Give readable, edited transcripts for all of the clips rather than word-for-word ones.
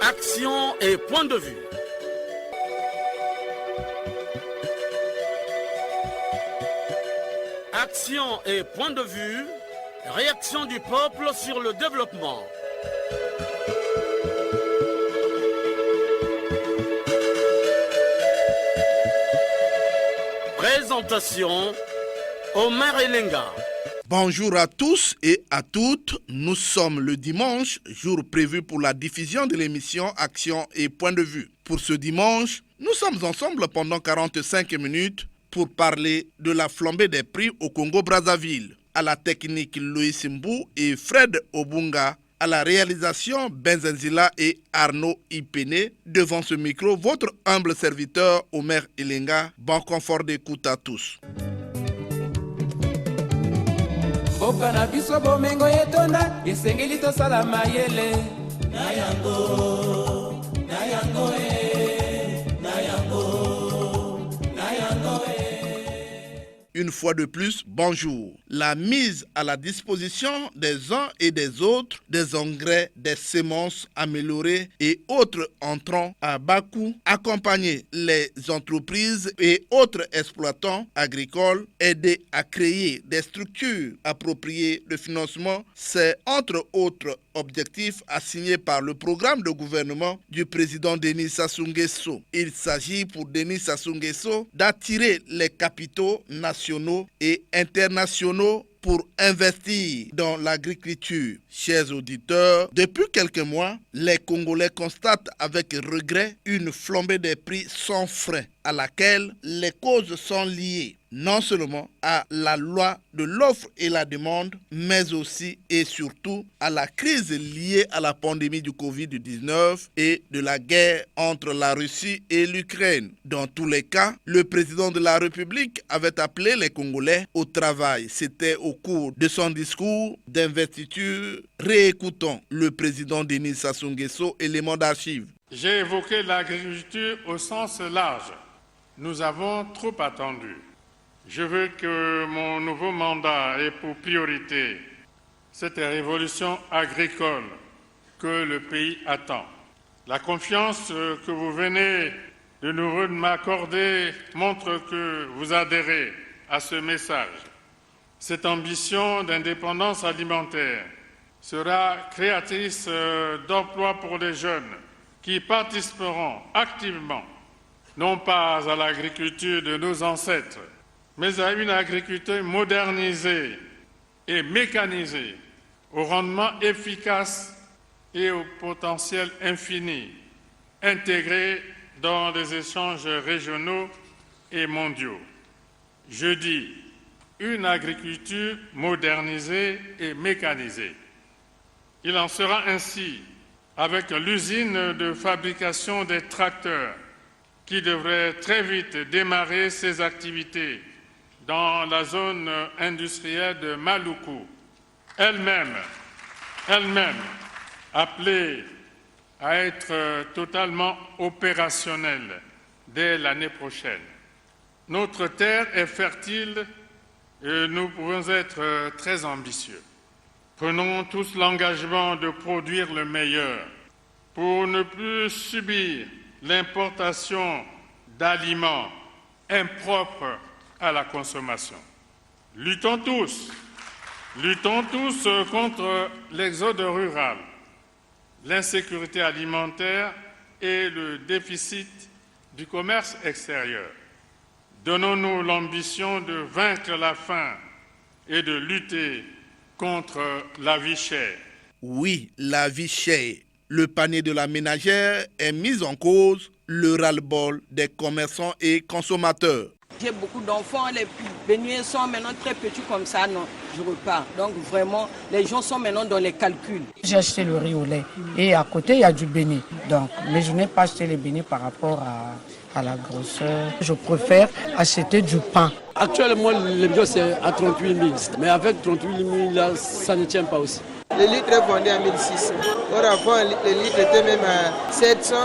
Action et point de vue. Action et point de vue. Réaction du peuple sur le développement. Présentation, Omer Elenga. Bonjour à tous et à toutes. Nous sommes le dimanche, jour prévu pour la diffusion de l'émission Action et point de vue. Pour ce dimanche, nous sommes ensemble pendant 45 minutes pour parler de la flambée des prix au Congo-Brazzaville. À la technique, Louis Mbou et Fred Obunga. À la réalisation, Benzenzila et Arnaud Ipene. Devant ce micro, votre humble serviteur Omer Elenga. Bon confort d'écoute à tous. Une fois de plus, bonjour. La mise à la disposition des uns et des autres des engrais, des semences améliorées et autres entrants à bas coût, accompagner les entreprises et autres exploitants agricoles, aider à créer des structures appropriées de financement, c'est entre autres objectifs assignés par le programme de gouvernement du président Denis Sassou Nguesso. Il s'agit pour Denis Sassou Nguesso d'attirer les capitaux nationaux et internationaux pour investir dans l'agriculture. Chers auditeurs, depuis quelques mois, les Congolais constatent avec regret une flambée des prix sans frein à laquelle les causes sont liées non seulement à la loi de l'offre et la demande, mais aussi et surtout à la crise liée à la pandémie du Covid-19 et de la guerre entre la Russie et l'Ukraine. Dans tous les cas, le président de la République avait appelé les Congolais au travail. C'était au cours de son discours d'investiture. Réécoutons le président Denis Sassou Nguesso, élément d'archives. J'ai évoqué l'agriculture au sens large. Nous avons trop attendu. Je veux que mon nouveau mandat ait pour priorité cette révolution agricole que le pays attend. La confiance que vous venez de nouveau m'accorder montre que vous adhérez à ce message. Cette ambition d'indépendance alimentaire sera créatrice d'emplois pour les jeunes qui participeront activement, non pas à l'agriculture de nos ancêtres, mais à une agriculture modernisée et mécanisée, au rendement efficace et au potentiel infini, intégrée dans les échanges régionaux et mondiaux. Je dis une agriculture modernisée et mécanisée. Il en sera ainsi avec l'usine de fabrication des tracteurs qui devrait très vite démarrer ses activités dans la zone industrielle de Maluku, elle-même appelée à être totalement opérationnelle dès l'année prochaine. Notre terre est fertile et nous pouvons être très ambitieux. Prenons tous l'engagement de produire le meilleur pour ne plus subir l'importation d'aliments impropres à la consommation. Luttons tous contre l'exode rural, l'insécurité alimentaire et le déficit du commerce extérieur. Donnons-nous l'ambition de vaincre la faim et de lutter contre la vie chère. Oui, la vie chère. Le panier de la ménagère est mis en cause, le ras-le-bol des commerçants et consommateurs. J'ai beaucoup d'enfants, les beignets sont maintenant très petits comme ça, non, je repars. Donc vraiment, les gens sont maintenant dans les calculs. J'ai acheté le riz au lait et à côté, il y a du beignet. Donc, mais je n'ai pas acheté les beignets par rapport à la grosseur. Je préfère acheter du pain. Actuellement, le bio c'est à 38 000, mais avec 38 000, là, ça ne tient pas aussi. Le litre est vendu à 1600. Or avant, le litre était même à 700,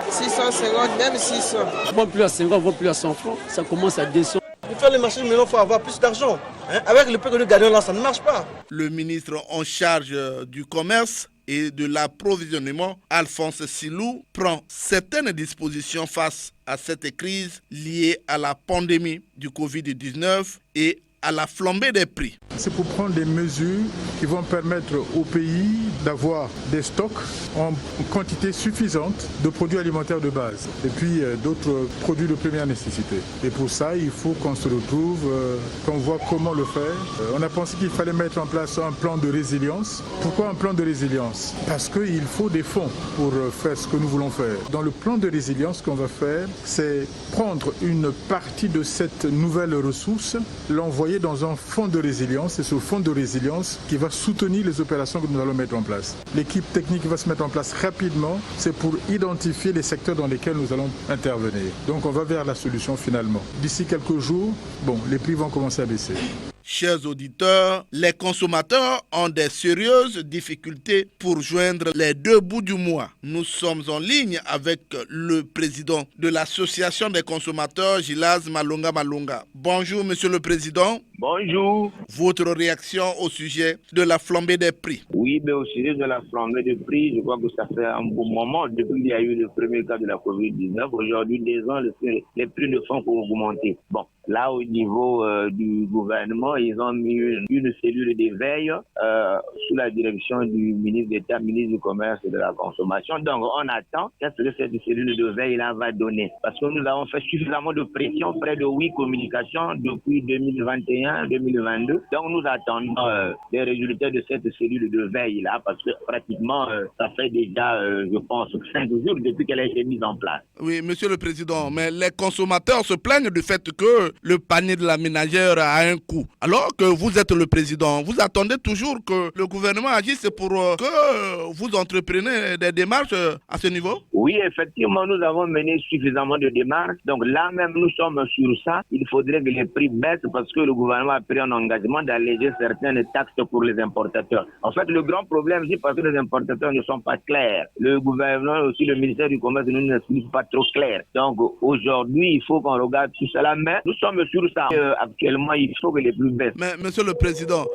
650, même 600. On ne vend plus à 50, on ne vend plus à 100 francs. Ça commence à descendre. Pour faire les machines, maintenant, il faut avoir plus d'argent. Avec le peu que nous gagnons là, ça ne marche pas. Le ministre en charge du commerce et de l'approvisionnement, Alphonse Silou, prend certaines dispositions face à cette crise liée à la pandémie du Covid-19 et à la flambée des prix. C'est pour prendre des mesures qui vont permettre au pays d'avoir des stocks en quantité suffisante de produits alimentaires de base et puis d'autres produits de première nécessité. Et pour ça, il faut qu'on se retrouve, qu'on voit comment le faire. On a pensé qu'il fallait mettre en place un plan de résilience. Pourquoi un plan de résilience? Parce qu'il faut des fonds pour faire ce que nous voulons faire. Dans le plan de résilience qu'on va faire, c'est prendre une partie de cette nouvelle ressource, l'envoyer dans un fonds de résilience. C'est ce fonds de résilience qui va soutenir les opérations que nous allons mettre en place. L'équipe technique va se mettre en place rapidement. C'est pour identifier les secteurs dans lesquels nous allons intervenir. Donc on va vers la solution finalement. D'ici quelques jours, les prix vont commencer à baisser. Chers auditeurs, les consommateurs ont des sérieuses difficultés pour joindre les deux bouts du mois. Nous sommes en ligne avec le président de l'association des consommateurs, Gilaz Malonga Malonga. Bonjour, monsieur le président. Bonjour. Votre réaction au sujet de la flambée des prix? Oui, mais au sujet de la flambée des prix, je crois que ça fait un bon moment depuis qu'il y a eu le premier cas de la Covid-19. Aujourd'hui, les prix ne font qu'augmenter. Là, au niveau du gouvernement, ils ont mis une cellule d'éveil sous la direction du ministre d'État, ministre du Commerce et de la Consommation. Donc, on attend qu'est-ce que cette cellule d'éveil-là va donner. Parce que nous avons fait suffisamment de pression, près de 8 communications depuis 2021-2022. Donc, nous attendons les résultats de cette cellule de veille-là, parce que pratiquement, ça fait déjà, je pense, 5 jours depuis qu'elle a été mise en place. Oui, monsieur le président, mais les consommateurs se plaignent du fait que le panier de la ménagère a un coût. Alors que vous êtes le président, vous attendez toujours que le gouvernement agisse pour que vous entrepreniez des démarches à ce niveau? Oui, effectivement, nous avons mené suffisamment de démarches. Donc là même, nous sommes sur ça. Il faudrait que les prix baissent parce que le gouvernement a pris un engagement d'alléger certaines taxes pour les importateurs. En fait, le grand problème, c'est parce que les importateurs ne sont pas clairs. Le gouvernement, aussi le ministère du Commerce, ne nous explique pas trop clair. Donc aujourd'hui, il faut qu'on regarde tout cela. Mais nous sommes sur ça. Actuellement, il faut que les prix baissent. Mais monsieur le président,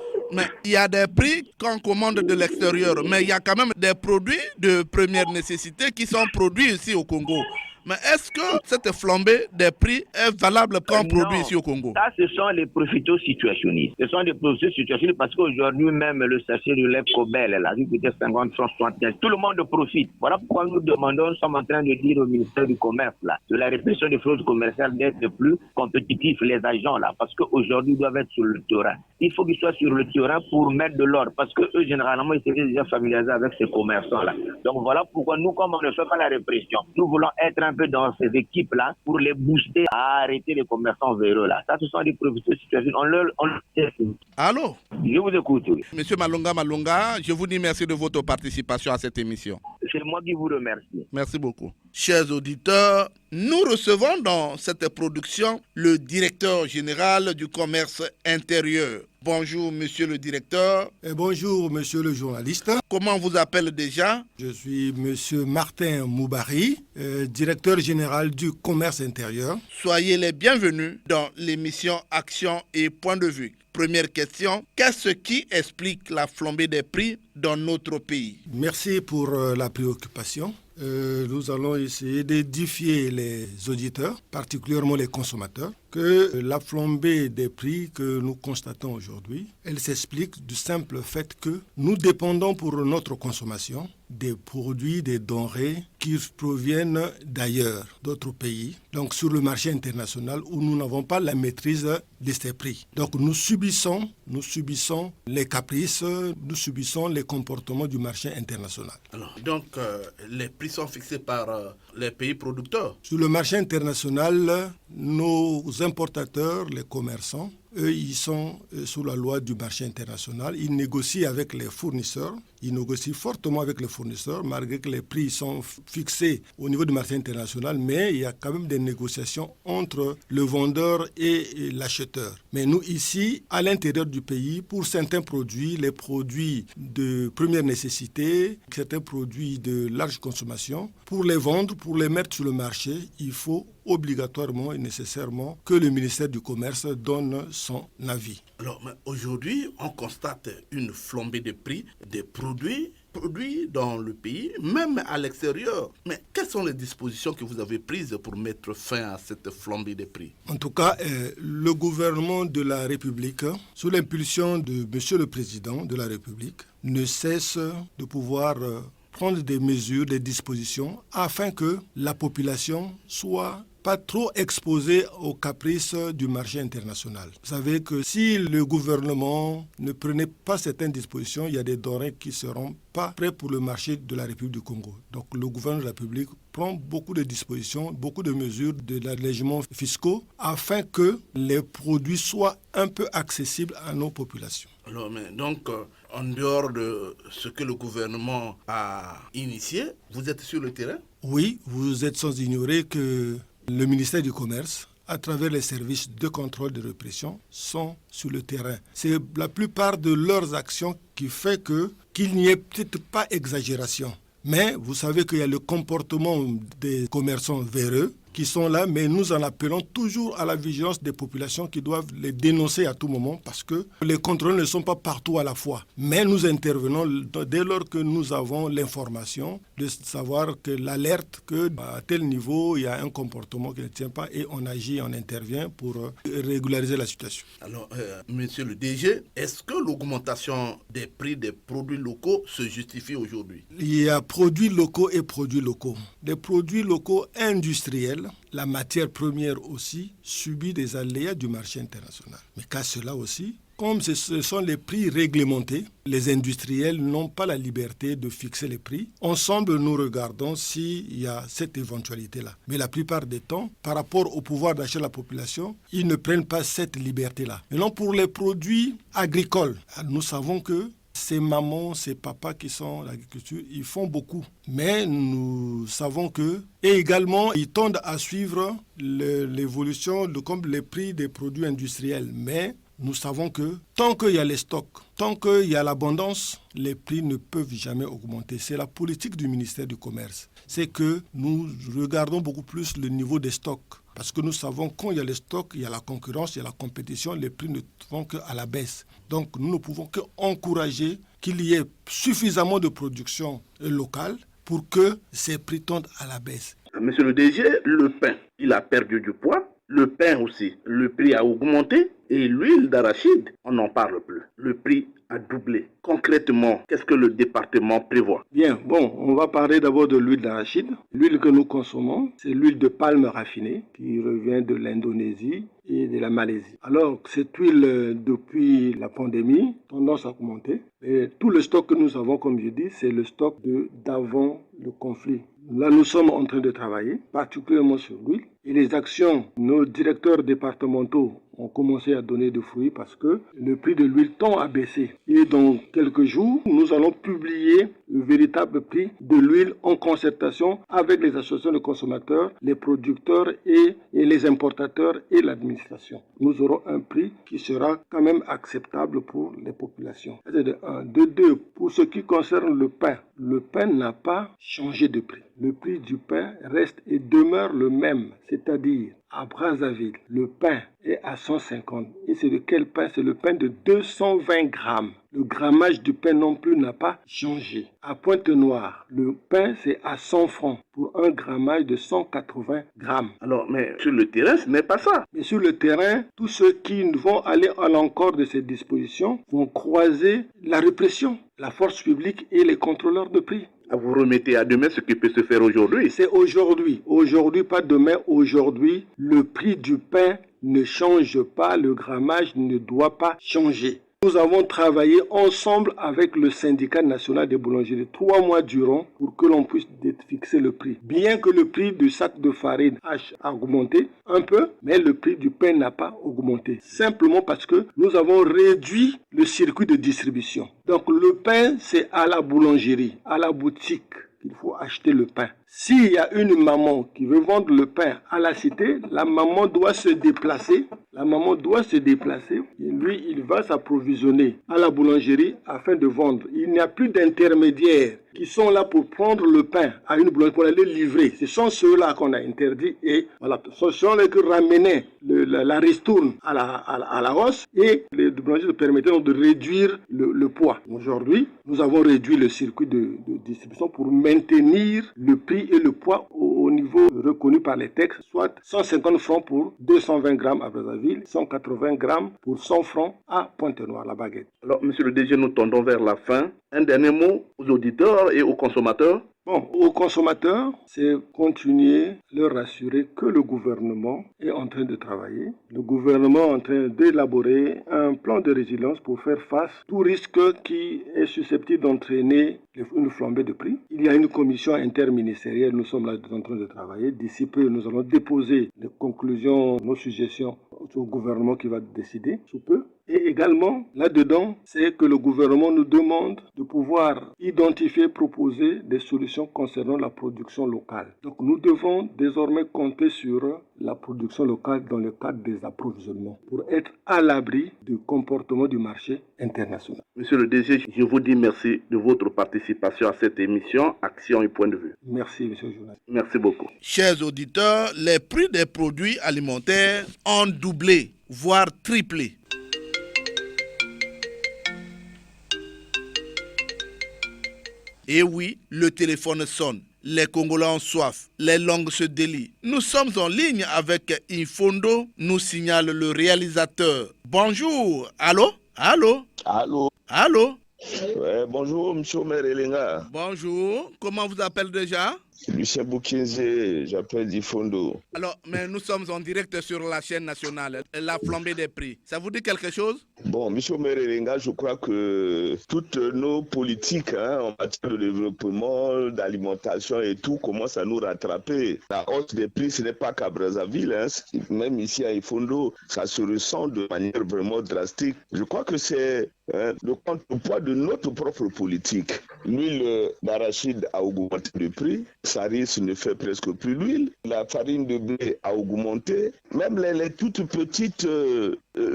il y a des prix qu'on commande de l'extérieur, mais il y a quand même des produits de première nécessité qui sont produits ici au Congo. Mais est-ce que cette flambée des prix est valable quand on produit ici au Congo? Ça, ce sont les profiteurs situationnistes. Ce sont des profiteurs situationnistes parce qu'aujourd'hui même, le sachet de lait Cobel, là, qui coûtait 50 francs 75, tout le monde profite. Voilà pourquoi nous demandons, nous sommes en train de dire au ministère du Commerce, là, de la répression des fraudes commerciales, d'être plus compétitifs, les agents, là, parce qu'aujourd'hui, ils doivent être sur le terrain. Il faut qu'ils soient sur le terrain pour mettre de l'ordre, parce que eux, généralement, ils étaient déjà familiarisés avec ces commerçants-là. Donc voilà pourquoi nous, comme on ne fait pas la répression, nous voulons être un peu dans ces équipes-là pour les booster à arrêter les commerçants véreux là. Ça, ce sont des profiteurs de situation. Allô? Je vous écoute. Oui. Monsieur Malonga Malonga, je vous dis merci de votre participation à cette émission. C'est moi qui vous remercie. Merci beaucoup. Chers auditeurs, nous recevons dans cette production le directeur général du commerce intérieur. Bonjour, monsieur le directeur. Et bonjour, monsieur le journaliste. Comment vous appelez déjà? Je suis monsieur Martin Moubari, directeur général du commerce intérieur. Soyez les bienvenus dans l'émission Action et Point de vue. Première question, qu'est-ce qui explique la flambée des prix dans notre pays? Merci pour la préoccupation. Nous allons essayer d'édifier les auditeurs, particulièrement les consommateurs, que la flambée des prix que nous constatons aujourd'hui, elle s'explique du simple fait que nous dépendons pour notre consommation des produits, des denrées qui proviennent d'ailleurs, d'autres pays, donc sur le marché international où nous n'avons pas la maîtrise de ces prix. Donc nous subissons les caprices, nous subissons les comportements du marché international. Alors, donc les prix sont fixés par les pays producteurs? Sur le marché international, nos importateurs, les commerçants, eux, ils sont sous la loi du marché international. Ils négocient avec les fournisseurs. Ils négocient fortement avec les fournisseurs, malgré que les prix sont fixés au niveau du marché international. Mais il y a quand même des négociations entre le vendeur et l'acheteur. Mais nous, ici, à l'intérieur du pays, pour certains produits, les produits de première nécessité, certains produits de large consommation, pour les vendre, pour les mettre sur le marché, il faut obligatoirement et nécessairement que le ministère du Commerce donne son avis. Alors, aujourd'hui, on constate une flambée de prix des produits produits dans le pays, même à l'extérieur. Mais quelles sont les dispositions que vous avez prises pour mettre fin à cette flambée des prix? En tout cas, le gouvernement de la République, sous l'impulsion de Monsieur le Président de la République, ne cesse de pouvoir prendre des mesures, des dispositions, afin que la population soit pas trop exposé aux caprices du marché international. Vous savez que si le gouvernement ne prenait pas certaines dispositions, il y a des denrées qui ne seront pas prêtes pour le marché de la République du Congo. Donc le gouvernement de la République prend beaucoup de dispositions, beaucoup de mesures d'allègements fiscaux afin que les produits soient un peu accessibles à nos populations. Alors, mais donc, en dehors de ce que le gouvernement a initié, vous êtes sur le terrain? Oui, vous êtes sans ignorer que le ministère du Commerce, à travers les services de contrôle de répression, sont sur le terrain. C'est la plupart de leurs actions qui fait qu'il n'y ait peut-être pas exagération. Mais vous savez qu'il y a le comportement des commerçants véreux qui sont là, mais nous en appelons toujours à la vigilance des populations qui doivent les dénoncer à tout moment parce que les contrôles ne sont pas partout à la fois. Mais nous intervenons dès lors que nous avons l'information de savoir que l'alerte qu'à tel niveau, il y a un comportement qui ne tient pas et on agit, on intervient pour régulariser la situation. Alors, monsieur le DG, est-ce que l'augmentation des prix des produits locaux se justifie aujourd'hui? Il y a produits locaux et produits locaux. Des produits locaux industriels, la matière première aussi, subit des aléas du marché international. Mais qu'à cela aussi, comme ce sont les prix réglementés, les industriels n'ont pas la liberté de fixer les prix. Ensemble, nous regardons s'il y a cette éventualité-là. Mais la plupart des temps, par rapport au pouvoir d'achat de la population, ils ne prennent pas cette liberté-là. Maintenant, pour les produits agricoles, nous savons que ces mamans, ces papas qui sont à l'agriculture, ils font beaucoup. Mais nous savons que, et également, ils tendent à suivre l'évolution comme les prix des produits industriels. Mais nous savons que tant qu'il y a les stocks, tant qu'il y a l'abondance, les prix ne peuvent jamais augmenter. C'est la politique du ministère du Commerce. C'est que nous regardons beaucoup plus le niveau des stocks. Parce que nous savons que quand il y a les stocks, il y a la concurrence, il y a la compétition, les prix ne vont qu'à la baisse. Donc nous ne pouvons qu'encourager qu'il y ait suffisamment de production locale pour que ces prix tendent à la baisse. Monsieur le DG, le pain, il a perdu du poids. Le pain aussi, le prix a augmenté. Et l'huile d'arachide, on n'en parle plus. Le prix a doublé. Concrètement, qu'est-ce que le département prévoit? Bien, on va parler d'abord de l'huile d'arachide. L'huile que nous consommons, c'est l'huile de palme raffinée qui revient de l'Indonésie et de la Malaisie. Alors, cette huile, depuis la pandémie, tendance à augmenter. Et tout le stock que nous avons, comme je dis, c'est le stock d'avant le conflit. Là, nous sommes en train de travailler, particulièrement sur l'huile. Et les actions, nos directeurs départementaux ont commencé à donner des fruits parce que le prix de l'huile tend à baisser. Et dans quelques jours, nous allons publier le véritable prix de l'huile en concertation avec les associations de consommateurs, les producteurs et les importateurs et l'administration. Nous aurons un prix qui sera quand même acceptable pour les populations. C'est de 1. De 2, pour ce qui concerne le pain n'a pas changé de prix. Le prix du pain reste et demeure le même, c'est-à-dire à Brazzaville, le pain est à 150. Et c'est de quel pain? C'est le pain de 220 grammes. Le grammage du pain non plus n'a pas changé. À Pointe-Noire, le pain c'est à 100 francs pour un grammage de 180 grammes. Alors, mais sur le terrain, ce n'est pas ça. Mais sur le terrain, tous ceux qui vont aller à l'encontre de ces dispositions vont croiser la répression, la force publique et les contrôleurs de prix. Vous remettez à demain ce qui peut se faire aujourd'hui. C'est aujourd'hui. Aujourd'hui, pas demain. Aujourd'hui, le prix du pain ne change pas. Le grammage ne doit pas changer. Nous avons travaillé ensemble avec le syndicat national des boulangeries 3 mois durant pour que l'on puisse fixer le prix. Bien que le prix du sac de farine a augmenté un peu, mais le prix du pain n'a pas augmenté. Simplement parce que nous avons réduit le circuit de distribution. Donc le pain, c'est à la boulangerie, à la boutique qu'il faut acheter le pain. S'il y a une maman qui veut vendre le pain à la cité, la maman doit se déplacer. Et lui, il va s'approvisionner à la boulangerie afin de vendre. Il n'y a plus d'intermédiaires qui sont là pour prendre le pain à une boulangerie pour aller livrer. Ce sont ceux-là qu'on a interdits et voilà, ce sont les qui ramenaient la ristourne à la hausse et les boulangeries permettaient donc de réduire le poids. Aujourd'hui, nous avons réduit le circuit de distribution pour maintenir le prix et le poids au niveau reconnu par les textes, soit 150 francs pour 220 grammes à Brazzaville, 180 grammes pour 100 francs à Pointe-Noire, la baguette. Alors, monsieur le DG, nous tendons vers la fin. Un dernier mot aux auditeurs et aux consommateurs. Bon, aux consommateurs, c'est continuer leur rassurer que le gouvernement est en train de travailler. Le gouvernement est en train d'élaborer un plan de résilience pour faire face à tout risque qui est susceptible d'entraîner une flambée de prix. Il y a une commission interministérielle, nous sommes là en train de travailler. D'ici peu, nous allons déposer les conclusions, nos suggestions au gouvernement qui va décider sous peu. Et également, là-dedans, c'est que le gouvernement nous demande de pouvoir identifier, proposer des solutions concernant la production locale. Donc nous devons désormais compter sur la production locale dans le cadre des approvisionnements pour être à l'abri du comportement du marché international. Monsieur le DG, je vous dis merci de votre participation à cette émission Action et Point de Vue. Merci, monsieur le journaliste. Merci beaucoup. Chers auditeurs, les prix des produits alimentaires ont doublé, voire triplé. Et oui, le téléphone sonne. Les Congolais ont soif. Les langues se délient. Nous sommes en ligne avec Infondo, nous signale le réalisateur. Bonjour. Allô? Allô? Allô? Allô? Ouais, bonjour, M. Omer Elenga. Bonjour. Comment vous appelez déjà? Lucien Boukinze, j'appelle Difondo. Alors, mais nous sommes en direct sur la chaîne nationale, la flambée des prix. Ça vous dit quelque chose? Bon, M. Omer Elenga, je crois que toutes nos politiques en matière de développement, d'alimentation et tout commencent à nous rattraper. La hausse des prix, ce n'est pas qu'à Brazzaville, même ici à Ifondo, ça se ressent de manière vraiment drastique. Je crois que c'est le contrepoids de notre propre politique. L'huile d'arachide a augmenté le prix. Saris ne fait presque plus l'huile. La farine de blé a augmenté. Même les toutes petites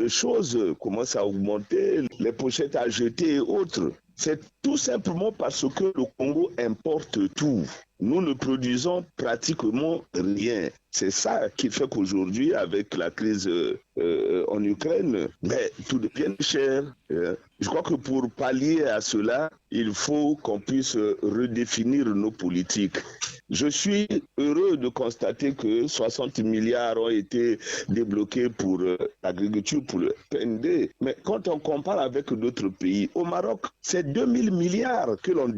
choses commencent à augmenter. Les pochettes à jeter et autres. C'est tout simplement parce que le Congo importe tout. Nous ne produisons pratiquement rien. C'est ça qui fait qu'aujourd'hui, avec la crise en Ukraine, tout devient cher. Je crois que pour pallier à cela, il faut qu'on puisse redéfinir nos politiques. Je suis heureux de constater que 60 milliards ont été débloqués pour l'agriculture, pour le PND. Mais quand on compare avec d'autres pays, au Maroc, c'est 2000 milliards que l'on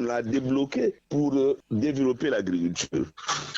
a débloqués pour développer l'agriculture.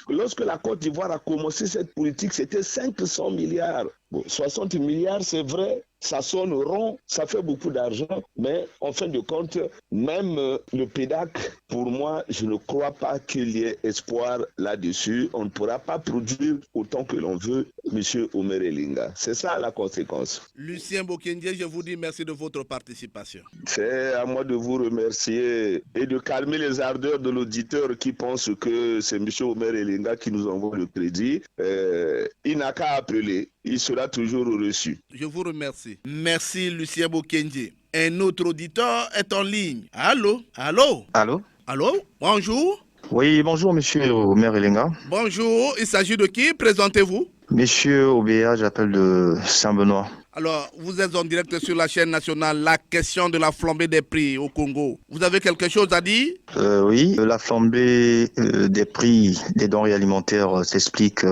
Lorsque la Côte d'Ivoire a commencé cette politique, c'était 500 milliards. Bon, 60 milliards, c'est vrai, ça sonne rond, ça fait beaucoup d'argent, mais en fin de compte, même le PEDAC, pour moi, je ne crois pas qu'il y ait espoir là-dessus. On ne pourra pas produire autant que l'on veut, M. Omer Elenga. C'est ça la conséquence. Lucien Boukinze, je vous dis merci de votre participation. C'est à moi de vous remercier et de calmer les ardeurs de l'auditeur qui pense que c'est M. Omer Elenga qui nous envoie le crédit. Il n'a qu'à appeler. Il sera toujours reçu. Je vous remercie. Merci Lucien Boukinze. Un autre auditeur est en ligne. Allô? Allô? Allô? Allô? Bonjour. Oui, bonjour monsieur Omer Elenga. Bonjour, il s'agit de qui? Présentez-vous. Monsieur Obéa, j'appelle de Saint-Benoît. Alors, vous êtes en direct sur la chaîne nationale, la question de la flambée des prix au Congo. Vous avez quelque chose à dire? Oui, la flambée des prix des denrées alimentaires s'explique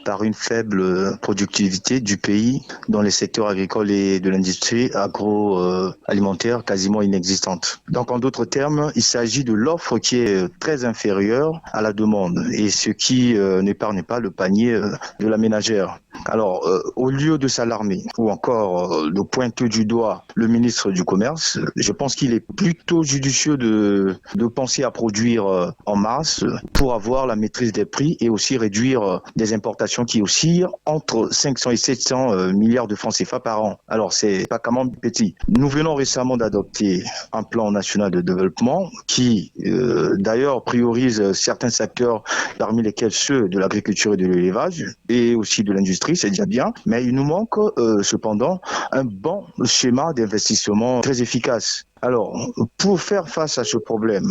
par une faible productivité du pays dans les secteurs agricoles et de l'industrie agroalimentaire quasiment inexistante. Donc, en d'autres termes, il s'agit de l'offre qui est très inférieure à la demande et ce qui n'épargne pas le panier de la ménagère. Alors, au lieu de s'alarmer ou encore encore de pointer du doigt le ministre du Commerce. Je pense qu'il est plutôt judicieux de penser à produire en masse pour avoir la maîtrise des prix et aussi réduire des importations qui oscillent entre 500 et 700 milliards de francs CFA par an. Alors, c'est pas quand même petit. Nous venons récemment d'adopter un plan national de développement qui, d'ailleurs, priorise certains secteurs, parmi lesquels ceux de l'agriculture et de l'élevage, et aussi de l'industrie, c'est déjà bien. Mais il nous manque cependant un bon schéma d'investissement très efficace. Alors, pour faire face à ce problème,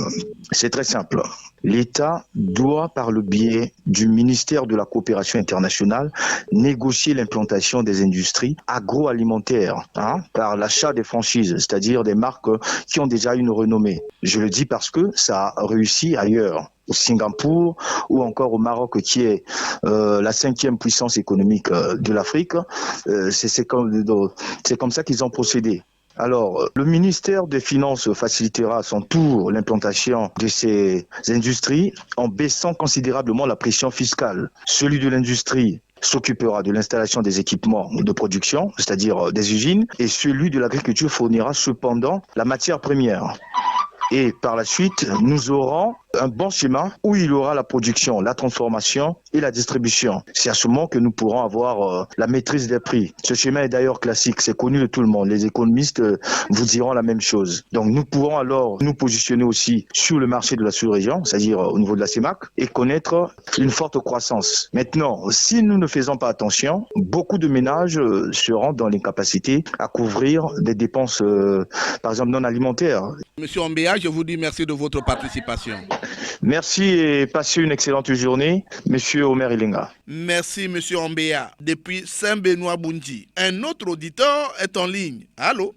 c'est très simple. L'État doit, par le biais du ministère de la Coopération internationale, négocier l'implantation des industries agroalimentaires par l'achat des franchises, c'est-à-dire des marques qui ont déjà une renommée. Je le dis parce que ça a réussi ailleurs. Au Singapour ou encore au Maroc qui est la 5e puissance économique de l'Afrique, c'est comme ça qu'ils ont procédé. Alors, le ministère des Finances facilitera à son tour l'implantation de ces industries en baissant considérablement la pression fiscale. Celui de l'industrie s'occupera de l'installation des équipements de production, c'est-à-dire des usines, et celui de l'agriculture fournira cependant la matière première. Et par la suite, nous aurons un bon schéma où il y aura la production, la transformation et la distribution. C'est à ce moment que nous pourrons avoir la maîtrise des prix. Ce schéma est d'ailleurs classique, c'est connu de tout le monde. Les économistes vous diront la même chose. Donc nous pourrons alors nous positionner aussi sur le marché de la sous-région, c'est-à-dire au niveau de la CEMAC, et connaître une forte croissance. Maintenant, si nous ne faisons pas attention, beaucoup de ménages seront dans l'incapacité à couvrir des dépenses, par exemple, non alimentaires. Monsieur Ombéa, je vous dis merci de votre participation. Merci et passez une excellente journée, Monsieur Omer Ilinga. Merci, Monsieur Ombéa. Depuis Saint-Benoît-Bundji, un autre auditeur est en ligne. Allô,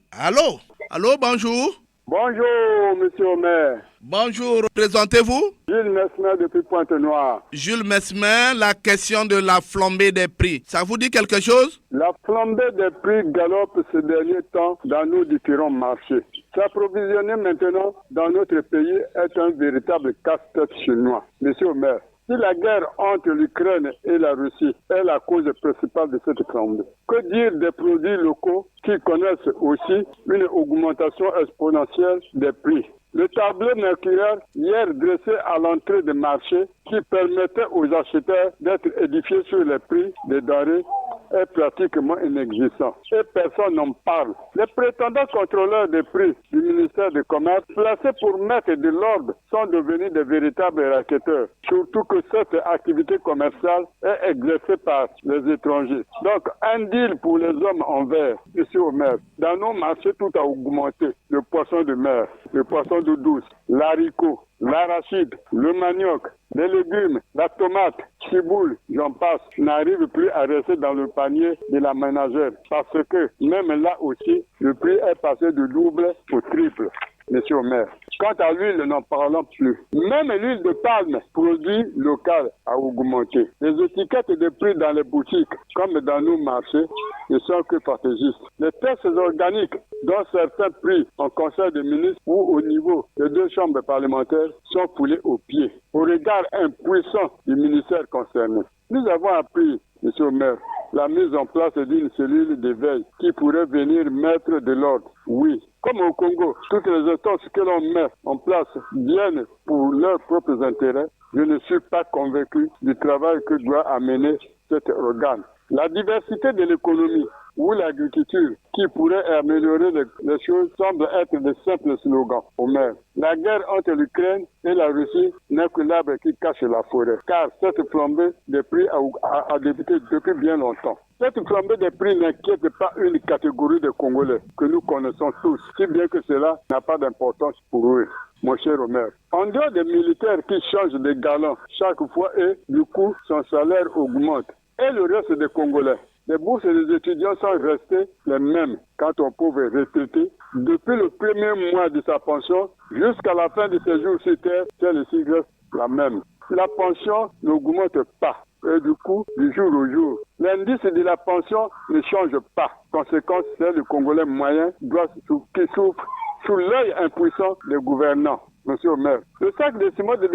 bonjour. Bonjour, Monsieur Omer. Bonjour, présentez-vous. Jules Mesmer depuis Pointe-Noire. Jules Mesmer, la question de la flambée des prix, ça vous dit quelque chose? La flambée des prix galope ces derniers temps dans nos différents marchés. S'approvisionner maintenant dans notre pays est un véritable casse-tête chinois. Monsieur Omer, si la guerre entre l'Ukraine et la Russie est la cause principale de cette flambée, que dire des produits locaux qui connaissent aussi une augmentation exponentielle des prix? Le tableau mercurial hier dressé à l'entrée des marchés qui permettait aux acheteurs d'être édifiés sur les prix des denrées est pratiquement inexistant. Et personne n'en parle. Les prétendants contrôleurs des prix du ministère du Commerce, placés pour mettre de l'ordre, sont devenus des véritables racketteurs. Surtout que cette activité commerciale est exercée par les étrangers. Donc, un deal pour les hommes en vert, ici au maire. Dans nos marchés, tout a augmenté. Le poisson de mer, le poisson d'eau douce, l'haricot, l'arachide, le manioc, les légumes, la tomate, ciboule, j'en passe, n'arrivent plus à rester dans le panier de la ménagère parce que même là aussi, le prix est passé du double au triple, monsieur le maire. Quant à l'huile, n'en parlons plus. Même l'huile de palme, produit local, a augmenté. Les étiquettes de prix dans les boutiques, comme dans nos marchés, ne sont que fantaisistes. Les tests organiques, dont certains pris en conseil des ministres ou au niveau des deux chambres parlementaires, sont foulés aux pieds, au regard impuissant du ministère concerné. Nous avons appris, monsieur le maire, la mise en place d'une cellule de veille qui pourrait venir mettre de l'ordre. Oui, comme au Congo, toutes les instances que l'on met en place viennent pour leurs propres intérêts. Je ne suis pas convaincu du travail que doit amener cet organe. La diversité de l'économie ou l'agriculture qui pourrait améliorer les choses semble être de simples slogans au maire. La guerre entre l'Ukraine et la Russie n'est que l'arbre qui cache la forêt, car cette flambée des prix a débuté depuis bien longtemps. Cette flambée des prix n'inquiète pas une catégorie de Congolais que nous connaissons tous, si bien que cela n'a pas d'importance pour eux. Mon cher Omer, en dehors des militaires qui changent de galant chaque fois et du coup son salaire augmente, et le reste des Congolais, les bourses des étudiants sont restées les mêmes quand on pouvait retraiter. Depuis le premier mois de sa pension jusqu'à la fin de ses jours sur terre, celle-ci reste la même. La pension n'augmente pas. Et du coup, du jour au jour, l'indice de la pension ne change pas. Conséquence, c'est le Congolais moyen qui souffre sous l'œil impuissant des gouvernants. monsieur le maire. Le sac de ciment de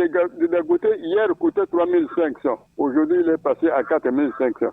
Dangote hier coûtait 3500. Aujourd'hui, il est passé à 4500.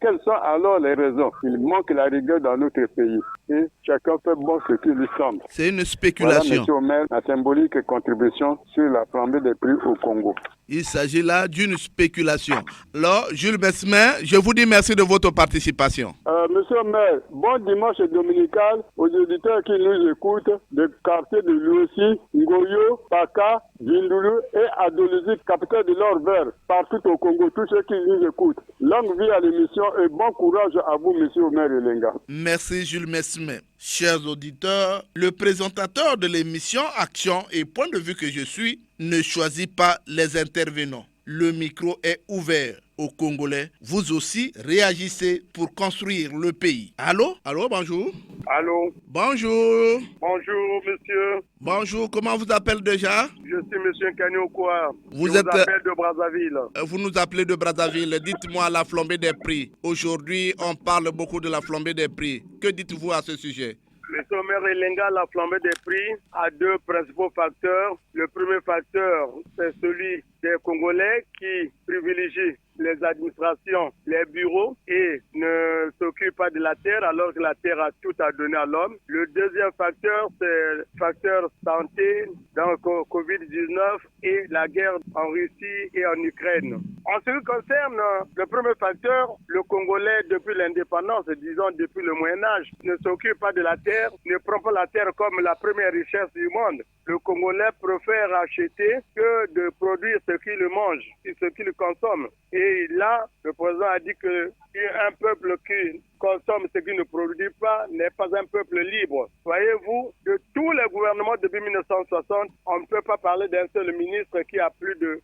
Quelles sont alors les raisons? Il manque la rigueur dans notre pays. Et chacun fait bon ce qui lui semble. C'est une spéculation. Voilà, monsieur le maire, la symbolique contribution sur la flambée des prix au Congo. Il s'agit là d'une spéculation. Alors, Jules Mesmer, je vous dis merci de votre participation. Monsieur le maire, bon dimanche dominical aux auditeurs qui nous écoutent des quartiers de Luosi, Ngoyo, Paka, Vindulu et Adolisi, capitale de l'or vert, partout au Congo, tous ceux qui nous écoutent. Longue vie à l'émission et bon courage à vous, monsieur le maire Elenga. Merci Jules Mesmer. Chers auditeurs, le présentateur de l'émission Action et Point de vue que je suis ne choisit pas les intervenants. Le micro est ouvert aux Congolais. Vous aussi, réagissez pour construire le pays. Allô? Allô, bonjour. Allô? Bonjour. Bonjour, monsieur. Bonjour, comment vous appelez déjà? Je suis monsieur Kanyokoa. Vous appelle de Brazzaville. Vous nous appelez de Brazzaville. Dites-moi la flambée des prix. Aujourd'hui, on parle beaucoup de la flambée des prix. Que dites-vous à ce sujet? Monsieur le maire Elenga, la flambée des prix a deux principaux facteurs. Le premier facteur, c'est celui des Congolais qui privilégient les administrations, les bureaux et ne s'occupent pas de la terre alors que la terre a tout à donner à l'homme. Le deuxième facteur, c'est le facteur santé, donc Covid-19 et la guerre en Russie et en Ukraine. En ce qui concerne le premier facteur, le Congolais depuis l'indépendance, disons depuis le Moyen-Âge, ne s'occupe pas de la terre, ne prend pas la terre comme la première richesse du monde. Le Congolais préfère acheter que de produire ce qu'il mange et ce qu'il consomme. Et là, le président a dit que un peuple qui consomme ce qu'il ne produit pas n'est pas un peuple libre. Voyez-vous, de tous les gouvernements depuis 1960, on ne peut pas parler d'un seul ministre qui a plus de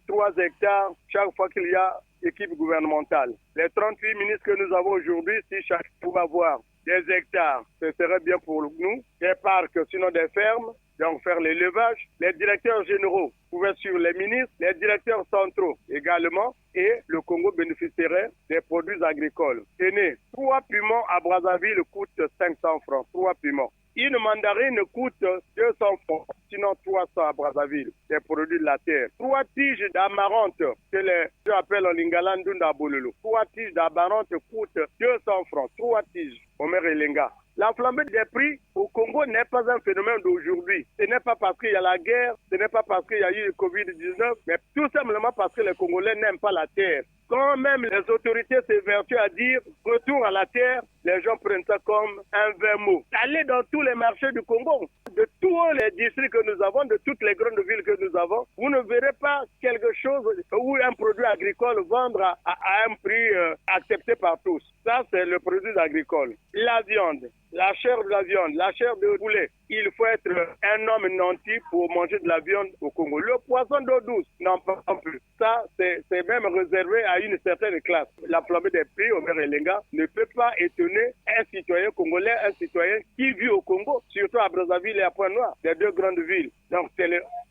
2-3 hectares chaque fois qu'il y a équipe gouvernementale. Les 38 ministres que nous avons aujourd'hui, si chacun pouvait avoir des hectares, ce serait bien pour nous, des parcs, sinon des fermes, donc faire l'élevage. Les directeurs généraux pouvaient suivre les ministres, les directeurs centraux également, et le Congo bénéficierait des produits agricoles. Tenez, 3 piments à Brazzaville coûtent 500 francs, 3 piments. Une mandarine coûte 200 francs, sinon 300 à Brazzaville, des produits de la terre. 3 tiges d'amarante, que les gens appellent en lingala ndunda bololo. 3 tiges d'amarante coûtent 200 francs, 3 tiges, Omer Elenga. La flambée des prix au Congo n'est pas un phénomène d'aujourd'hui. Ce n'est pas parce qu'il y a la guerre, ce n'est pas parce qu'il y a eu le Covid-19, mais tout simplement parce que les Congolais n'aiment pas la terre. Quand même les autorités s'évertuent à dire retour à la terre, les gens prennent ça comme un vain mot. Allez dans tous les marchés du Congo, de tous les districts que nous avons, de toutes les grandes villes que nous avons, vous ne verrez pas quelque chose ou un produit agricole vendre à un prix accepté par tous. Ça, c'est le produit agricole. La viande, la chair de la viande, la chair de poulet. Il faut être un homme nanti pour manger de la viande au Congo. Le poisson d'eau douce, n'en parlons plus. Ça, c'est même réservé à une certaine classe. La flambée des prix, Omer Elenga, ne peut pas étonner un citoyen congolais, un citoyen qui vit au Congo, surtout à Brazzaville et à Pointe-Noire, les deux grandes villes. Donc, c'est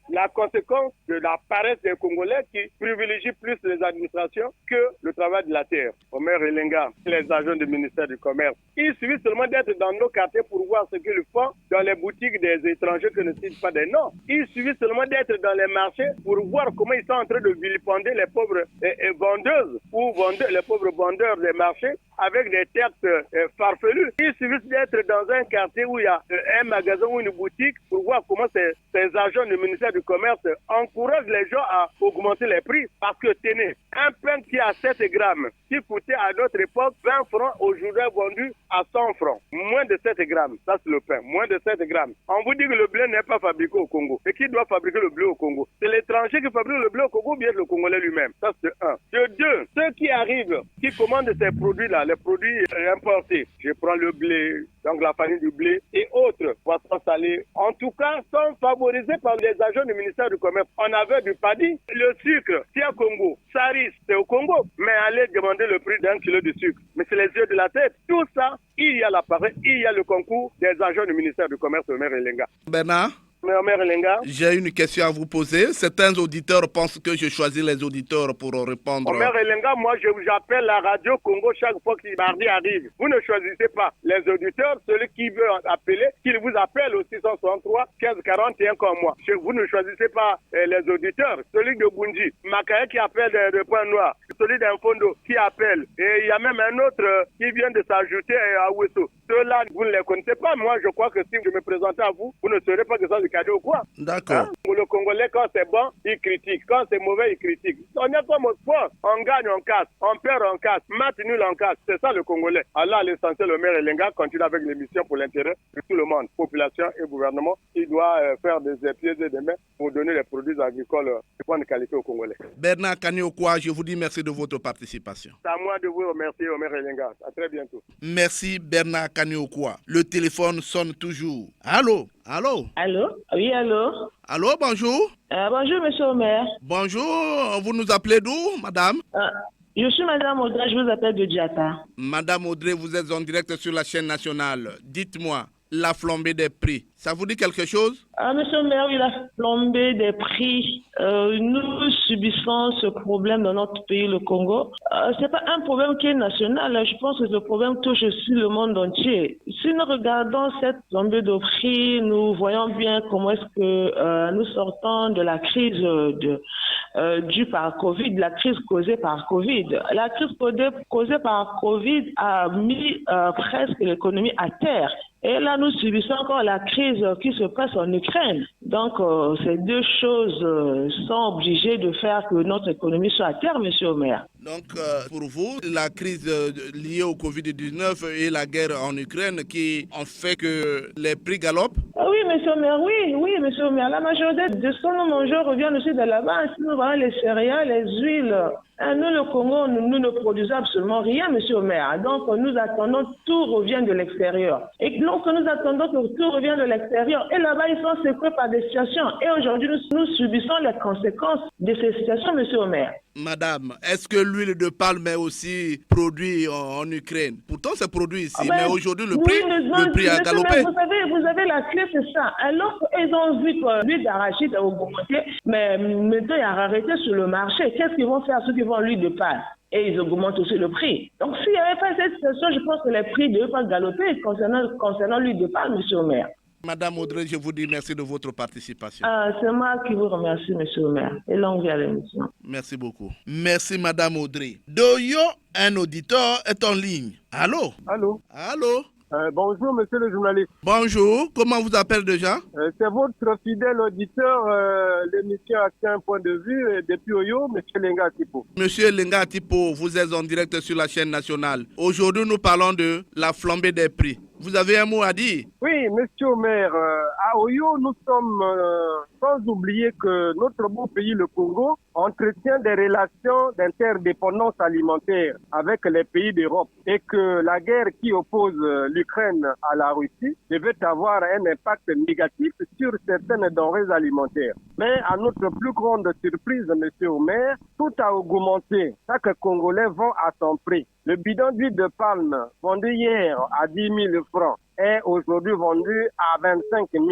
la conséquence de la paresse des Congolais qui privilégient plus les administrations que le travail de la terre. Omer Elenga, les agents du ministère du Commerce, il suffit seulement d'être dans nos quartiers pour voir ce qu'ils font dans les boutiques des étrangers que ne citent pas des noms. Il suffit seulement d'être dans les marchés pour voir comment ils sont en train de vilipender les pauvres vendeuses ou les pauvres vendeurs des marchés avec des textes farfelus. Il suffit d'être dans un quartier où il y a un magasin ou une boutique pour voir comment ces agents du ministère du Commerce encouragent les gens à augmenter les prix. Parce que tenez, un pain qui a 7 grammes, qui coûtait à notre époque 20 francs, aujourd'hui est vendu à 100 francs. Moins de 7 grammes, ça c'est le pain, moins de 7 grammes. On vous dit que le blé n'est pas fabriqué au Congo. Et qui doit fabriquer le blé au Congo? C'est l'étranger qui fabrique le blé au Congo ou bien le Congolais lui-même? Ça c'est un. De deux, ceux qui arrivent, qui commandent ces produits-là, les produits importés, je prends le blé, donc la farine du blé et autres poissons salés, en tout cas sont favorisés par les agents du ministère du Commerce. On avait du paddy, le sucre, c'est au Congo, Saris, c'est au Congo, mais allez demander le prix d'1 kilo de sucre. Mais c'est les yeux de la tête. Tout ça, il y a l'appareil, il y a le concours des agents du ministère du Commerce, Omer Elenga. Bernard, Mais Omer Elenga. J'ai une question à vous poser. Certains auditeurs pensent que je choisis les auditeurs pour répondre. Omer Elenga, moi j'appelle la radio Congo chaque fois que mardi arrive. Vous ne choisissez pas les auditeurs, celui qui veut appeler, qu'il vous appelle au 663 15 41 comme moi. Vous ne choisissez pas les auditeurs, celui de Bunji, Makaye qui appelle de Point Noir, celui d'Infondo qui appelle. Et il y a même un autre qui vient de s'ajouter à Ouesso. Ceux-là, vous ne les connaissez pas. Moi, je crois que si je me présentais à vous, vous ne saurez pas que ça c'est cadeau ou quoi. D'accord. Pour le Congolais, quand c'est bon, il critique. Quand c'est mauvais, il critique. On est comme au sport. On gagne, on casse. On perd, on casse. Match nul, on casse. C'est ça le Congolais. Allah, l'essentiel, le maire Elenga continue avec l'émission pour l'intérêt de tout le monde, population et gouvernement. Il doit faire des pieds et des mains pour donner les produits agricoles de bonne qualité aux Congolais. Bernard Kaniokwa, je vous dis merci de votre participation. C'est à moi de vous remercier, Omer Elenga. À très bientôt. Merci Bernard Kaniokwa. Le téléphone sonne toujours. Allô? Allô? Allô? Oui, allô? Allô, bonjour. Bonjour, monsieur Omer. Bonjour, vous nous appelez d'où, madame? Je suis madame Audrey, je vous appelle de Diata. Madame Audrey, vous êtes en direct sur la chaîne nationale. Dites-moi, la flambée des prix, ça vous dit quelque chose? Monsieur le maire, oui, la flambée des prix. Nous subissons ce problème dans notre pays, le Congo. C'est pas un problème qui est national. Je pense que ce problème touche aussi le monde entier. Si nous regardons cette flambée de prix, nous voyons bien comment est-ce que nous sortons de la crise due par Covid, la crise causée par Covid. La crise causée par Covid a mis presque l'économie à terre. Et là, nous subissons encore la crise qui se passe en Ukraine. Donc, ces deux choses sont obligées de faire que notre économie soit à terre, monsieur Omer. Donc, pour vous, la crise liée au Covid-19 et la guerre en Ukraine qui ont fait que les prix galopent? Oui, monsieur Omer, oui, monsieur Omer. La majorité de ce que nous mangeons revient aussi de là-bas. Si nous voyons les céréales, les huiles, nous, le Congo, nous ne produisons absolument rien, monsieur Omer. Donc, nous attendons tout revient de l'extérieur. Et donc, nous attendons que tout revient de l'extérieur. Et là-bas, ils sont secoués par des situations. Et aujourd'hui, nous subissons les conséquences de ces situations, monsieur Omer. Madame, est-ce que l'huile de palme est aussi produite en Ukraine? Pourtant, c'est produit ici, mais aujourd'hui, le prix a galopé. Vous avez la clé, c'est ça. Alors qu'ils ont vu que l'huile d'arachide a augmenté, mais maintenant, il y a rareté sur le marché. Qu'est-ce qu'ils vont faire ceux qui vendent l'huile de palme? Et ils augmentent aussi le prix. Donc, s'il n'y avait pas cette situation, je pense que les prix ne devaient pas galoper concernant l'huile de palme, monsieur Omer. Madame Audrey, je vous dis merci de votre participation. C'est moi qui vous remercie, monsieur Omer. Et longue vie à l'émission. Merci beaucoup. Merci, madame Audrey. Doyo, un auditeur est en ligne. Allô? Allô? Allô? Bonjour, monsieur le journaliste. Bonjour, comment vous appelez déjà? C'est votre fidèle auditeur, l'émission Action un point de vue, depuis Oyo, monsieur Lenga Tipo. Monsieur Lenga Tipo, vous êtes en direct sur la chaîne nationale. Aujourd'hui, nous parlons de la flambée des prix. Vous avez un mot à dire? Oui, monsieur Omer, à Oyo, nous sommes, sans oublier que notre beau pays, le Congo, entretient des relations d'interdépendance alimentaire avec les pays d'Europe et que la guerre qui oppose l'Ukraine à la Russie devait avoir un impact négatif sur certaines denrées alimentaires. Mais à notre plus grande surprise, monsieur Omer, tout a augmenté. Chaque Congolais vend à son prix. Le bidon d'huile de palme vendu hier à 10 000 francs est aujourd'hui vendu à 25 000.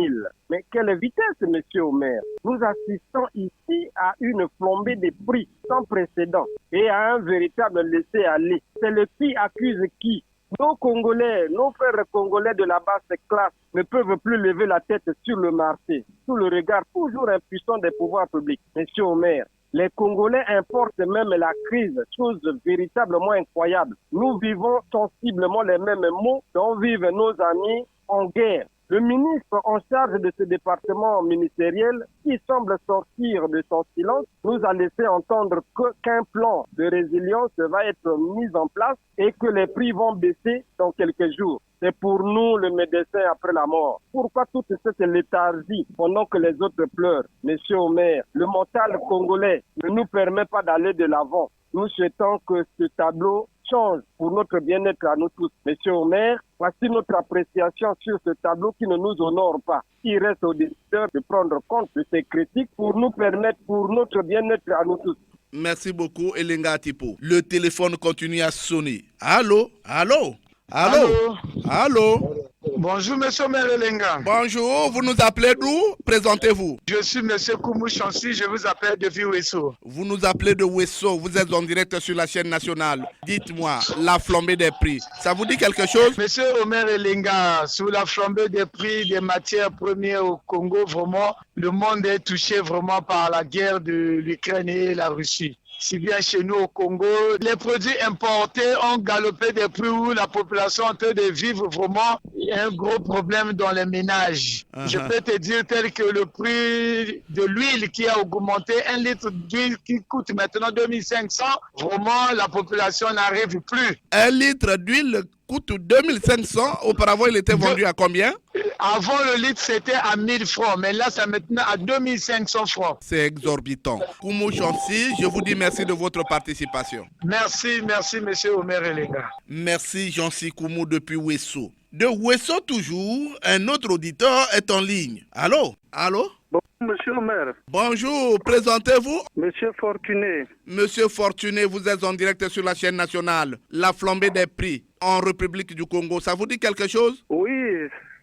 Mais quelle vitesse, monsieur Omer! Nous assistons ici à une flambée des prix sans précédent et à un véritable laisser-aller. C'est le qui accuse qui. Nos Congolais, nos frères congolais de la basse classe ne peuvent plus lever la tête sur le marché, sous le regard toujours impuissant des pouvoirs publics. Monsieur Omer, les Congolais importent même la crise, chose véritablement incroyable. Nous vivons sensiblement les mêmes maux dont vivent nos amis en guerre. Le ministre en charge de ce département ministériel, qui semble sortir de son silence, nous a laissé entendre qu'un plan de résilience va être mis en place et que les prix vont baisser dans quelques jours. C'est pour nous le médecin après la mort. Pourquoi toute cette léthargie pendant que les autres pleurent? Monsieur Omer, le mental congolais ne nous permet pas d'aller de l'avant. Nous souhaitons que ce tableau change pour notre bien-être à nous tous. Monsieur Omer, voici notre appréciation sur ce tableau qui ne nous honore pas. Il reste aux décideurs de prendre compte de ces critiques pour nous permettre, pour notre bien-être à nous tous. Merci beaucoup, Elenga Tipo. Le téléphone continue à sonner. Allô? Allô? Allô? Allô? Bonjour, monsieur Merelenga. Bonjour, vous nous appelez d'où? Présentez-vous. Je suis monsieur Koumou Chansi, je vous appelle depuis Ouesso. Vous nous appelez de Ouesso, vous êtes en direct sur la chaîne nationale. Dites-moi, la flambée des prix, ça vous dit quelque chose? Monsieur Omer Elenga, sur la flambée des prix des matières premières au Congo, vraiment, le monde est touché vraiment par la guerre de l'Ukraine et la Russie. Si bien chez nous au Congo, les produits importés ont galopé des prix où la population est en train de vivre vraiment un gros problème dans les ménages. Je peux te dire tel que le prix de l'huile qui a augmenté, 1 litre d'huile qui coûte maintenant 2500, vraiment la population n'arrive plus. 1 litre d'huile coûte 2500, auparavant il était vendu à combien? Avant le litre c'était à 1000 francs, mais là c'est maintenant à 2500 francs. C'est exorbitant. Koumou Chansi, je vous dis merci de votre participation. Merci monsieur Omer Elenga. Merci Jansi Koumou depuis Ouesso. De Ouesso toujours, un autre auditeur est en ligne. Allô? Allô? Bonjour, monsieur Omer. Bonjour, présentez-vous. Monsieur Fortuné. Monsieur Fortuné, vous êtes en direct sur la chaîne nationale. La flambée des prix en République du Congo, ça vous dit quelque chose? Oui,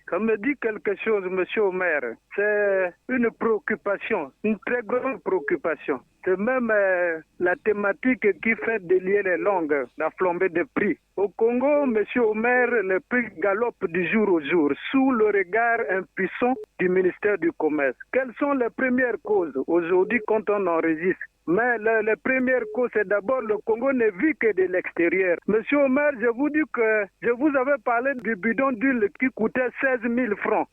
ça me dit quelque chose, monsieur Omer. C'est une préoccupation, une très grande préoccupation. C'est même la thématique qui fait délier les langues, la flambée des prix. Au Congo, monsieur Omer, les prix galopent du jour au jour, sous le regard impuissant du ministère du Commerce. Quelles sont les premières causes aujourd'hui quand on enregistre? Mais les premières causes, c'est d'abord le Congo ne vit que de l'extérieur. Monsieur Omer, je vous dis que je vous avais parlé du bidon d'huile qui coûtait 16 000 francs.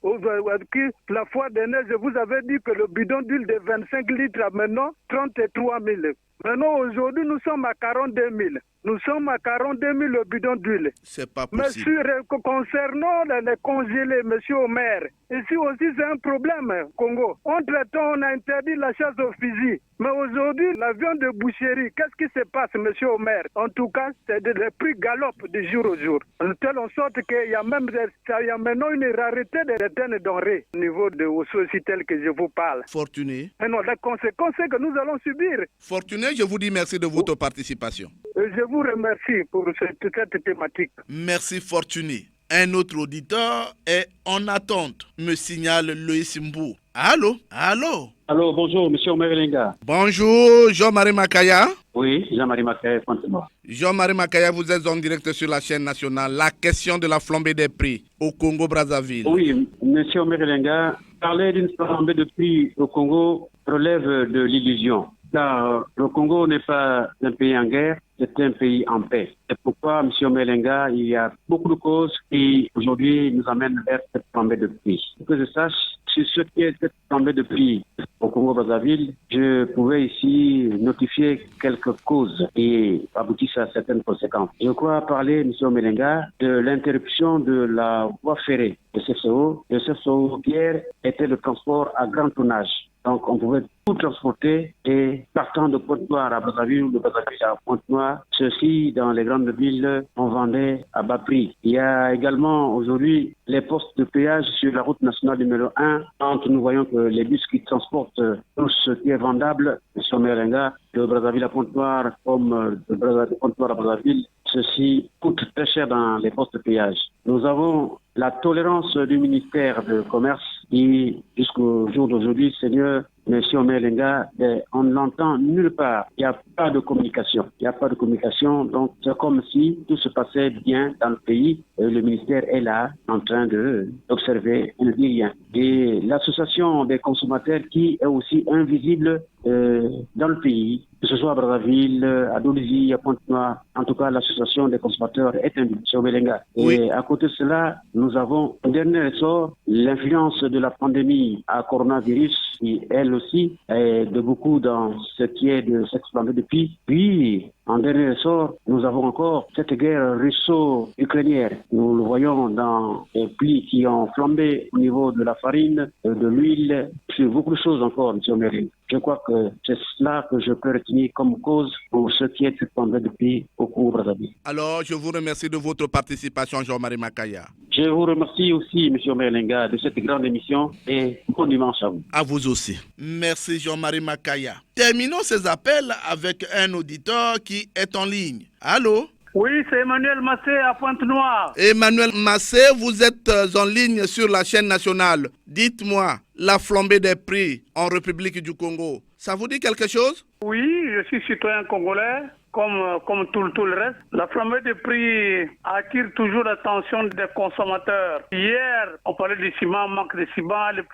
La fois dernière, je vous avais dit que le bidon d'huile de 25 litres a maintenant 33 000. Maintenant, aujourd'hui, nous sommes à 42 000. Nous sommes à 42 000 le bidon d'huile. C'est pas possible. Monsieur, concernant les congelés, monsieur Omer, ici aussi c'est un problème, Congo. Entre-temps, on a interdit la chasse aux fusils. Mais aujourd'hui, la viande de boucherie, qu'est-ce qui se passe, monsieur Omer? En tout cas, les prix galopent de jour au jour. De telle sorte qu'il y a maintenant une rareté de certaines denrées au niveau de aussi tel que je vous parle. Fortuné. Mais non, la conséquence c'est que nous allons subir. Fortuné, je vous dis merci de votre participation. Je vous remercie pour cette thématique. Merci Fortuné. Un autre auditeur est en attente, me signale Loïs Mbou. Allô? Allô? Allô, bonjour, monsieur Omer Elenga. Bonjour, Jean-Marie Makaya. Oui, Jean-Marie Makaya, comptez-moi. Jean-Marie Makaya, vous êtes en direct sur la chaîne nationale. La question de la flambée des prix au Congo-Brazzaville. Oui, monsieur Omer Elenga, parler d'une flambée de prix au Congo relève de l'illusion. Car le Congo n'est pas un pays en guerre, c'est un pays en paix. C'est pourquoi, M. Melenga, il y a beaucoup de causes qui, aujourd'hui, nous amènent vers cette flambée de prix. Pour que je sache, sur ce qui est cette flambée de prix au Congo-Brazzaville, je pouvais ici notifier quelques causes qui aboutissent à certaines conséquences. Je crois parler, M. Melenga, de l'interruption de la voie ferrée de CFCO. Le CFCO hier était le transport à grand tonnage. Donc, on pouvait tout transporter et partant de Pointe-Noire à Brazzaville ou de Brazzaville à Pointe-Noire, ceci dans les grandes villes, on vendait à bas prix. Il y a également aujourd'hui les postes de péage sur la route nationale numéro 1. Quand nous voyons que les bus qui transportent tout ce qui est vendable, sur Merenga, de Brazzaville à Pointe-Noire, comme de Pointe-Noire à Brazzaville, ceci coûte très cher dans les postes de péage. Nous avons la tolérance du ministère du Commerce qui, jusqu'au jour d'aujourd'hui, Seigneur, Monsieur Melenga, on ne l'entend nulle part. Il n'y a pas de communication. Il n'y a pas de communication. Donc, c'est comme si tout se passait bien dans le pays. Le ministère est là, en train d'observer. Il ne dit rien. Et l'association des consommateurs qui est aussi invisible dans le pays, que ce soit à Brazzaville, à Dolisie, à Pointe-Noire. En tout cas, l'association des consommateurs est invisible sur Melenga. Oui. Et à côté de cela, nous avons un dernier ressort, l'influence de la pandémie à coronavirus, qui elle aussi est de beaucoup dans ce qui est de cette flambée de prix. Puis, en dernier ressort, nous avons encore cette guerre russo-ukrainienne. Nous le voyons dans les prix qui ont flambé au niveau de la farine, de l'huile, sur beaucoup de choses encore, M. Mérine. Je crois que c'est cela que je peux retenir comme cause pour ce qui est de cette flambée de prix au Congo-Brazzaville. Alors, je vous remercie de votre participation, Jean-Marie Makaya. Je vous remercie aussi, M. Melenga, de cette grande émission et bon dimanche à vous. À vous aussi. Merci, Jean-Marie Makaya. Terminons ces appels avec un auditeur qui est en ligne. Allô? Oui, c'est Emmanuel Massé à Pointe-Noire. Emmanuel Massé, vous êtes en ligne sur la chaîne nationale. Dites-moi, la flambée des prix en République du Congo, ça vous dit quelque chose? Oui, je suis citoyen congolais. Comme tout le reste, la flambée des prix attire toujours l'attention des consommateurs. Hier, on parlait du ciment, manque de ciment, le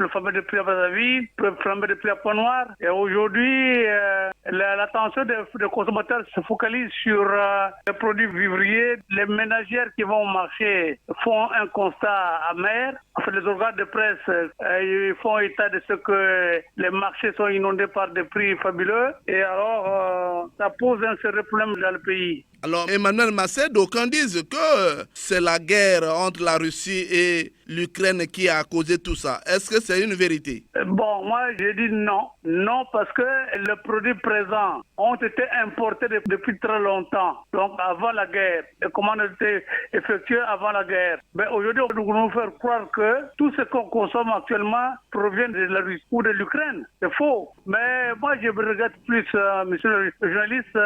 flambée des prix à Brazzaville, le flambée des prix à Pointe-Noire. Et aujourd'hui, l'attention des consommateurs se focalise sur les produits vivriers. Les ménagères qui vont au marché font un constat amer. En fait, les organes de presse ils font état de ce que les marchés sont inondés par des prix fabuleux. Et alors, ça pose un sérieux problème dans le pays. Alors, Emmanuel Massé, d'aucuns disent que c'est la guerre entre la Russie et l'Ukraine qui a causé tout ça. Est-ce que c'est une vérité? Bon, moi, j'ai dit non. Non, parce que les produits présents ont été importés depuis très longtemps. Donc, avant la guerre. Les commandes ont été effectuées avant la guerre. Mais aujourd'hui, nous voulons faire croire que tout ce qu'on consomme actuellement provient de la Russie ou de l'Ukraine. C'est faux. Mais moi, je regrette plus, monsieur le journaliste,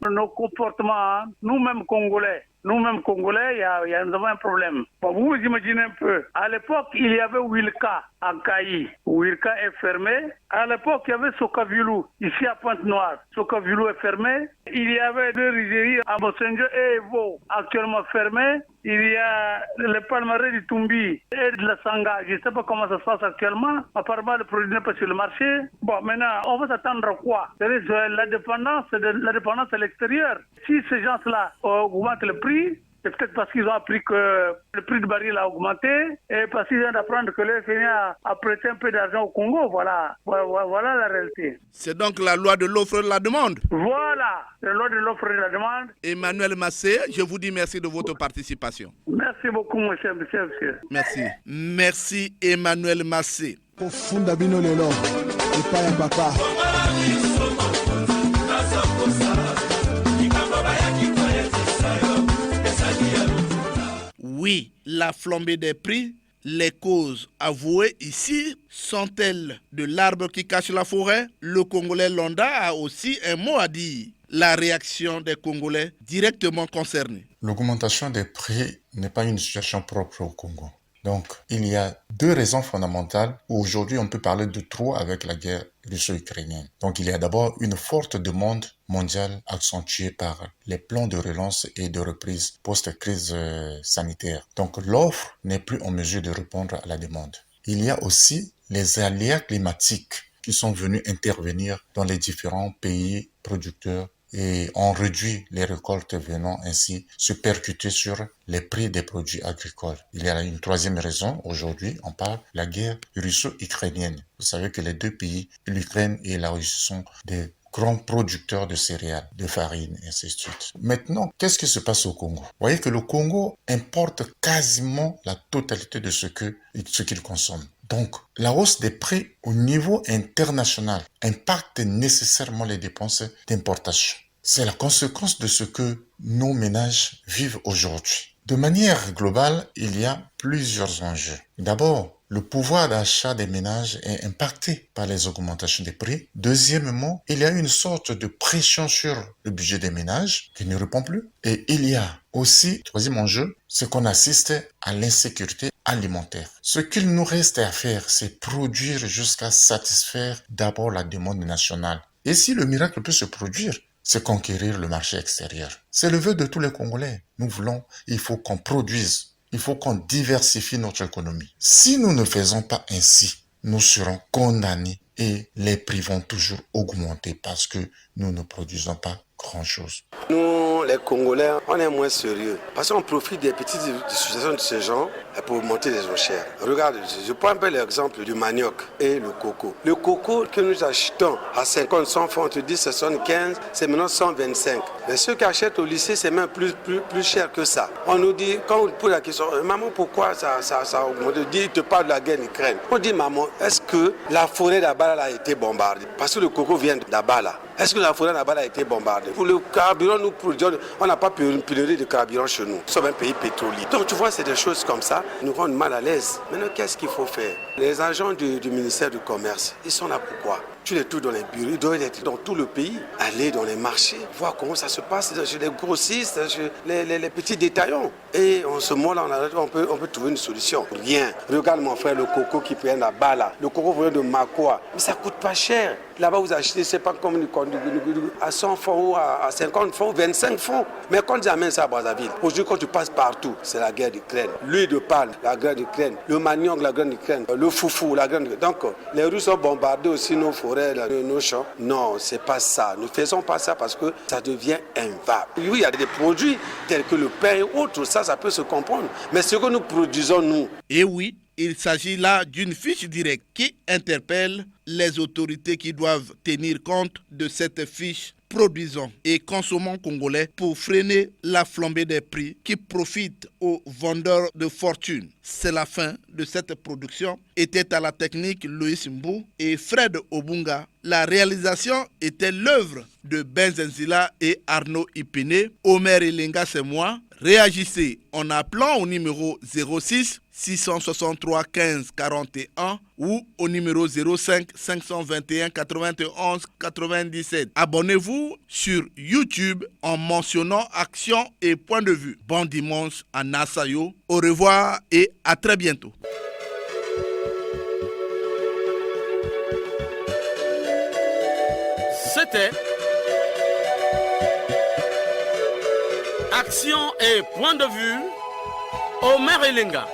nos comportements. Nous-mêmes Congolais, nous avons un problème. Bon, vous imaginez un peu, à l'époque, il y avait Wilka à Kayi. Wilka est fermé. À l'époque, il y avait Sokavilu, ici à Pointe-Noire. Sokavilu est fermé. Il y avait deux rizeries à Mossenjo et Evo, actuellement fermées. Il y a le palmarès du Tumbi et de la Sanga. Je ne sais pas comment ça se passe actuellement. Apparemment, le produit n'est pas sur le marché. Bon, maintenant, on va s'attendre à quoi? C'est-à-dire la dépendance à l'extérieur. Si ces gens-là augmentent le prix, c'est peut-être parce qu'ils ont appris que le prix du baril a augmenté et parce qu'ils viennent d'apprendre que le FMI a prêté un peu d'argent au Congo. Voilà la réalité. C'est donc la loi de l'offre et de la demande. Voilà, la loi de l'offre et de la demande. Emmanuel Massé, je vous dis merci de votre participation. Merci beaucoup, monsieur. Merci. Merci, Emmanuel Massé. Oui, la flambée des prix, les causes avouées ici sont-elles de l'arbre qui cache la forêt? Le Congolais Londa a aussi un mot à dire. La réaction des Congolais directement concernés. L'augmentation des prix n'est pas une situation propre au Congo. Donc, il y a deux raisons fondamentales où aujourd'hui on peut parler de trop avec la guerre russo-ukrainienne. Donc, il y a d'abord une forte demande mondiale accentuée par les plans de relance et de reprise post-crise sanitaire. Donc, l'offre n'est plus en mesure de répondre à la demande. Il y a aussi les aléas climatiques qui sont venus intervenir dans les différents pays producteurs et on réduit les récoltes venant ainsi se percuter sur les prix des produits agricoles. Il y a une troisième raison, aujourd'hui on parle de la guerre russo-ukrainienne. Vous savez que les deux pays, l'Ukraine et la Russie, sont des grands producteurs de céréales, de farine, et ainsi de suite. Maintenant, qu'est-ce qui se passe au Congo? Vous voyez que le Congo importe quasiment la totalité de ce qu'il consomme. Donc, la hausse des prix au niveau international impacte nécessairement les dépenses d'importation. C'est la conséquence de ce que nos ménages vivent aujourd'hui. De manière globale, il y a plusieurs enjeux. D'abord, le pouvoir d'achat des ménages est impacté par les augmentations des prix. Deuxièmement, il y a une sorte de pression sur le budget des ménages qui ne répond plus. Et il y a aussi, troisième enjeu, c'est qu'on assiste à l'insécurité alimentaire. Ce qu'il nous reste à faire, c'est produire jusqu'à satisfaire d'abord la demande nationale. Et si le miracle peut se produire, c'est conquérir le marché extérieur. C'est le vœu de tous les Congolais. Il faut qu'on produise. Il faut qu'on diversifie notre économie. Si nous ne faisons pas ainsi, nous serons condamnés et les prix vont toujours augmenter parce que nous ne produisons pas grand-chose. Nous, les Congolais, on est moins sérieux parce qu'on profite des petites situations de ce genre pour monter les enchères. Regarde, je prends un peu l'exemple du manioc et le coco. Le coco que nous achetons à 50, 100 francs, on te dit 75, c'est maintenant 125. Mais ceux qui achètent au lycée, c'est même plus cher que ça. On nous dit, quand on pose la question, maman, pourquoi ça a augmenté? Il te parle de la guerre en Ukraine. On dit, maman, est-ce que la forêt d'Abala a été bombardée? Parce que le coco vient d'Abala. Est-ce que la forêt d'Abala a été bombardée? Pour le carburant, nous produisons, on n'a pas pénurie de carburant chez nous. Nous sommes un pays pétrolier. Donc tu vois, c'est des choses comme ça qui nous rendent mal à l'aise. Maintenant, qu'est-ce qu'il faut faire? Les agents du ministère du Commerce, ils sont là pourquoi? Tu les trouves dans les bureaux, ils doivent être dans tout le pays. Aller dans les marchés, voir comment ça se passe chez les grossistes, chez les petits détaillants. Et en ce moment-là, on peut trouver une solution. Rien. Regarde mon frère, le coco qui vient là-bas, là. Le coco vient de Makoa. Mais ça coûte pas cher. Là-bas, vous achetez, c'est pas comme à 100 francs ou à 50 francs, 25 francs. Mais quand ils amènent ça à Brazzaville, aujourd'hui, quand tu passes partout, c'est la guerre d'Ukraine. L'huile de palme, la guerre d'Ukraine. Le manioc, la guerre d'Ukraine. Le foufou, la guerre d'Ukraine. Donc, les Russes ont bombardé aussi nos forêts, nos champs. Non, c'est pas ça. Ne faisons pas ça parce que ça devient invable. Oui, il y a des produits tels que le pain et autres. Ça peut se comprendre. Mais ce que nous produisons, nous. Et oui, il s'agit là d'une fiche directe qui interpelle les autorités qui doivent tenir compte de cette fiche produisant et consommant congolais pour freiner la flambée des prix qui profite aux vendeurs de fortune. C'est la fin de cette production. Était à la technique Loïs Mbou et Fred Obunga. La réalisation était l'œuvre de Benzenzila et Arnaud Ipene. Omer Elenga, c'est moi. Réagissez en appelant au numéro 06 663 15 41 ou au numéro 05 521 91 97. Abonnez-vous sur YouTube en mentionnant Action et Point de Vue. Bon dimanche à Nasayo. Au revoir et à très bientôt. C'était Action et Point de Vue, Omer Elenga.